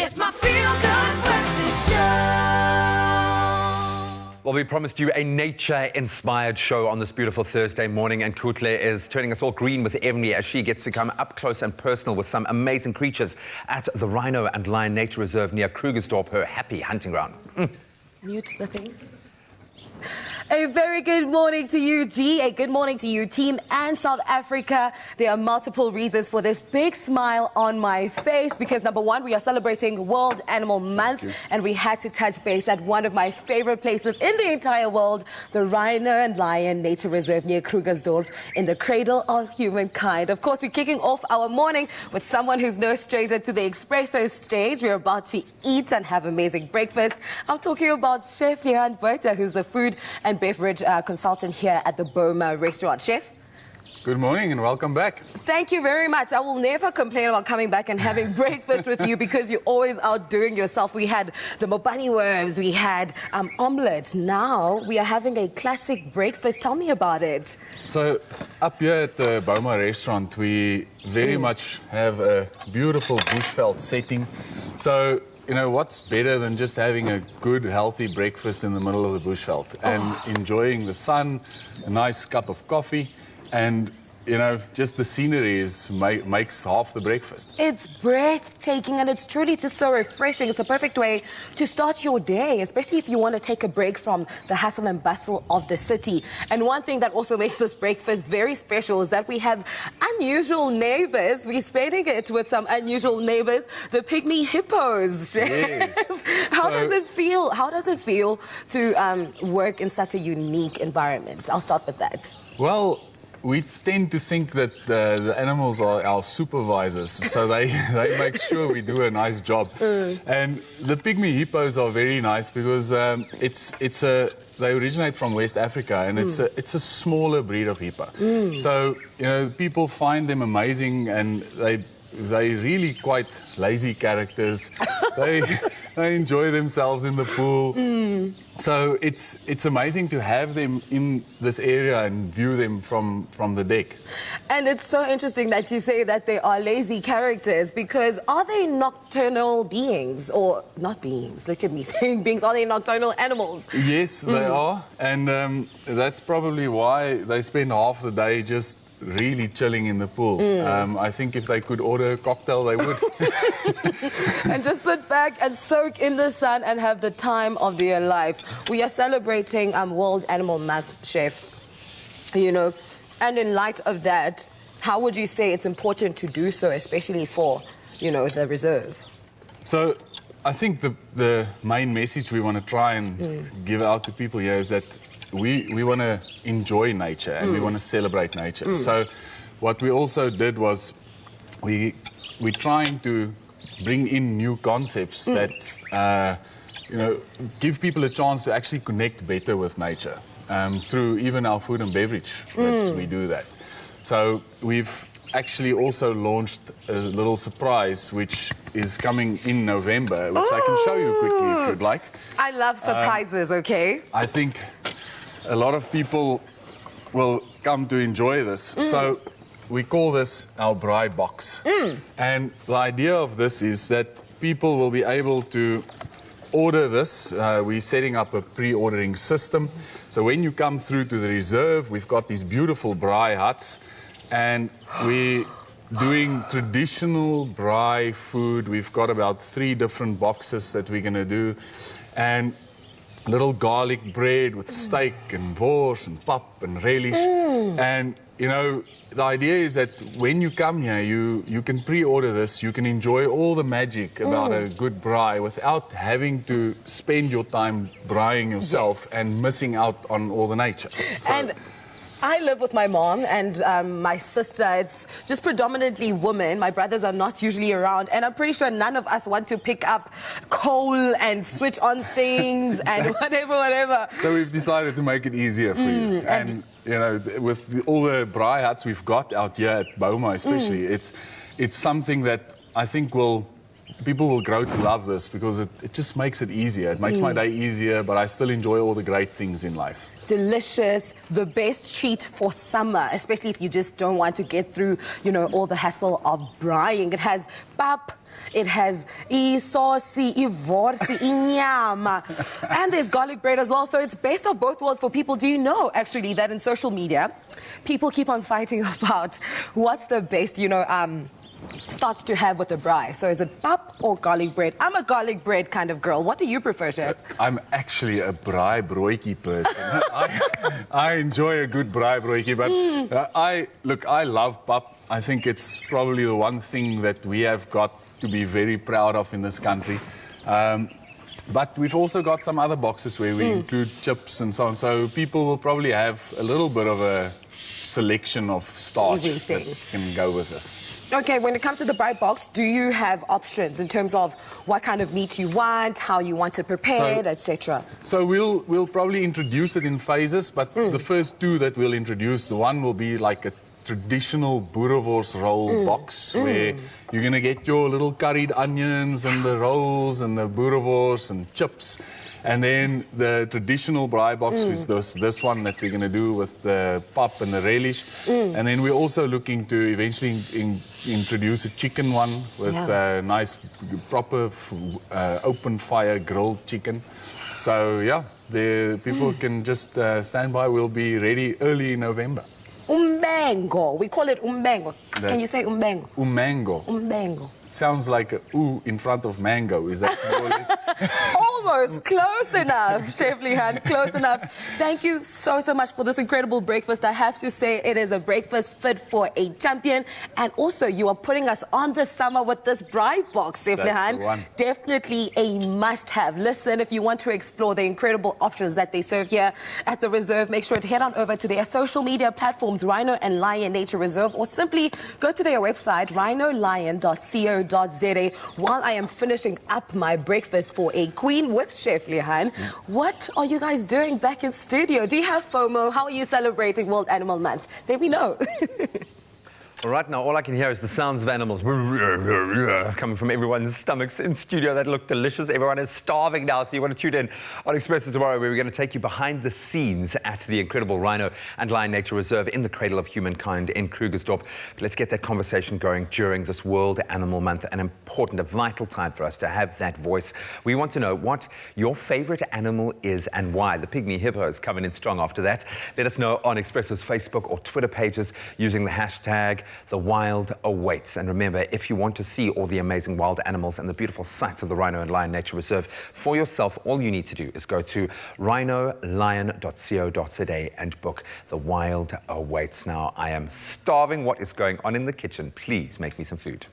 It's my feel-good breakfast show. Well, we promised you a nature-inspired show on this beautiful Thursday morning, and Kuhle is turning us all green with envy as she gets to come up close and personal with some amazing creatures at the Rhino and Lion Nature Reserve near Krugersdorp, her happy hunting ground. Mute the thing. A very good morning to you, G. A good morning to you, team, and South Africa. There are multiple reasons for this big smile on my face because, number one, we are celebrating World Animal Month, and we had to touch base at one of my favorite places in the entire world, the Rhino and Lion Nature Reserve near Krugersdorp in the Cradle of Humankind. Of course, we're kicking off our morning with someone who's no stranger to the Expresso stage. We're about to eat and have amazing breakfast. I'm talking about Chef Lehan Botha, who's the food and beverage consultant here at the Boma restaurant. Chef? Good morning and welcome back. Thank you very much. I will never complain about coming back and having breakfast with you because you're always outdoing yourself. We had the mobani worms, we had omelette. Now we are having a classic breakfast. Tell me about it. So up here at the Boma restaurant, we very much have a beautiful bushveld setting. So you know, what's better than just having a good, healthy breakfast in the middle of the bushveld and enjoying the sun, a nice cup of coffee, and, you know, just the scenery makes half the breakfast. It's breathtaking and it's truly just so refreshing. It's a perfect way to start your day, especially if you want to take a break from the hustle and bustle of the city. And one thing that also makes this breakfast very special is that we have unusual neighbors. We're spreading it with some unusual neighbors, the pygmy hippos. Yes. How does it feel? How does it feel to work in such a unique environment? I'll start with that. Well, we tend to think that the animals are our supervisors, so they make sure we do a nice job. And the pygmy hippos are very nice because they originate from West Africa, and it's a smaller breed of hippo. So you know, people find them amazing, and they're really quite lazy characters. They enjoy themselves in the pool. So it's amazing to have them in this area and view them from the deck. And it's so interesting that you say that they are lazy characters, because are they nocturnal beings? Or not beings, look at me saying beings. Are they nocturnal animals? Yes, they are. And that's probably why they spend half the day just really chilling in the pool. I think if they could order a cocktail, they would. And just sit back and soak in the sun and have the time of their life. We are celebrating World Animal Month, Chef. You know, and in light of that, how would you say it's important to do so, especially for, you know, the reserve? So I think the main message we want to try and give out to people here is that we want to enjoy nature and we want to celebrate nature. So what we also did was we're trying to bring in new concepts that you know, give people a chance to actually connect better with nature through even our food and beverage that we do that. So we've actually also launched a little surprise which is coming in November, which I can show you quickly if you'd like. I love surprises, okay? I think a lot of people will come to enjoy this. So we call this our braai box. And the idea of this is that people will be able to order this. We're setting up a pre-ordering system. So when you come through to the reserve, we've got these beautiful braai huts, and we're doing traditional braai food. We've got about 3 different boxes that we're going to do, and little garlic bread with steak and wors and pap and relish. And you know, the idea is that when you come here, you can pre-order this, you can enjoy all the magic about a good braai without having to spend your time braaiing yourself and missing out on all the nature. So, and I live with my mom and my sister. It's just predominantly women. My brothers are not usually around, and I'm pretty sure none of us want to pick up coal and switch on things and whatever. So we've decided to make it easier for you. And you know, with all the braai huts we've got out here at Boma especially, it's something that I think people will grow to love this, because it just makes it easier. It makes my day easier, but I still enjoy all the great things in life. delicious, the best treat for summer, especially if you just don't want to get through, you know, all the hassle of braaiing. It has pap, it has isosi, ivorsi, inyama, and there's garlic bread as well. So it's best of both worlds for people. Do you know, actually, that in social media, people keep on fighting about what's the best, you know, start to have with a braai? So is it pap or garlic bread? I'm a garlic bread kind of girl. What do you prefer, Chef? I'm actually a braai broodjie person. I enjoy a good braai broodjie, but I love pap. I think it's probably the one thing that we have got to be very proud of in this country. But we've also got some other boxes where we include chips and so on. So people will probably have a little bit of a selection of starch that can go with this. Okay, when it comes to the braai box, do you have options in terms of what kind of meat you want, how you want it prepared, etc.? So we'll probably introduce it in phases, but the first two that we'll introduce, the one will be like a traditional boerewors roll box where you're going to get your little curried onions and the rolls and the boerewors and chips. And then the traditional braai box is this one that we're going to do with the pap and the relish. And then we're also looking to eventually introduce a chicken one with a nice, proper open fire grilled chicken. So yeah, the people can just stand by. We'll be ready early in November. Umbengo. We call it umbengo. Can you say umbengo? Umango. Umbengo. Sounds like a ooh in front of mango. Is that more or less? Almost. Close enough, Chef Lehan. Close enough. Thank you so much for this incredible breakfast. I have to say it is a breakfast fit for a champion. And also, you are putting us on the summer with this braai box, Chef Lehan. The one. Definitely a must-have. Listen, if you want to explore the incredible options that they serve here at the Reserve, make sure to head on over to their social media platforms, Rhino and Lion Nature Reserve, or simply go to their website, rhinolion.co.za. While I am finishing up my breakfast for a queen with Chef Lehan, what are you guys doing back in studio? Do you have FOMO? How are you celebrating World Animal Month? Let me know. Well, right now, all I can hear is the sounds of animals coming from everyone's stomachs in studio. That look delicious. Everyone is starving now, so you want to tune in on Expresso tomorrow, where we're going to take you behind the scenes at the incredible Rhino and Lion Nature Reserve in the Cradle of Humankind in Krugersdorp. But let's get that conversation going during this World Animal Month, an important, a vital time for us to have that voice. We want to know what your favorite animal is and why. The pygmy hippo is coming in strong after that. Let us know on Expresso's Facebook or Twitter pages using the hashtag The Wild Awaits. And remember, if you want to see all the amazing wild animals and the beautiful sights of the Rhino and Lion Nature Reserve for yourself, all you need to do is go to rhinolion.co.za and book The Wild Awaits. Now, I am starving. What is going on in the kitchen? Please make me some food.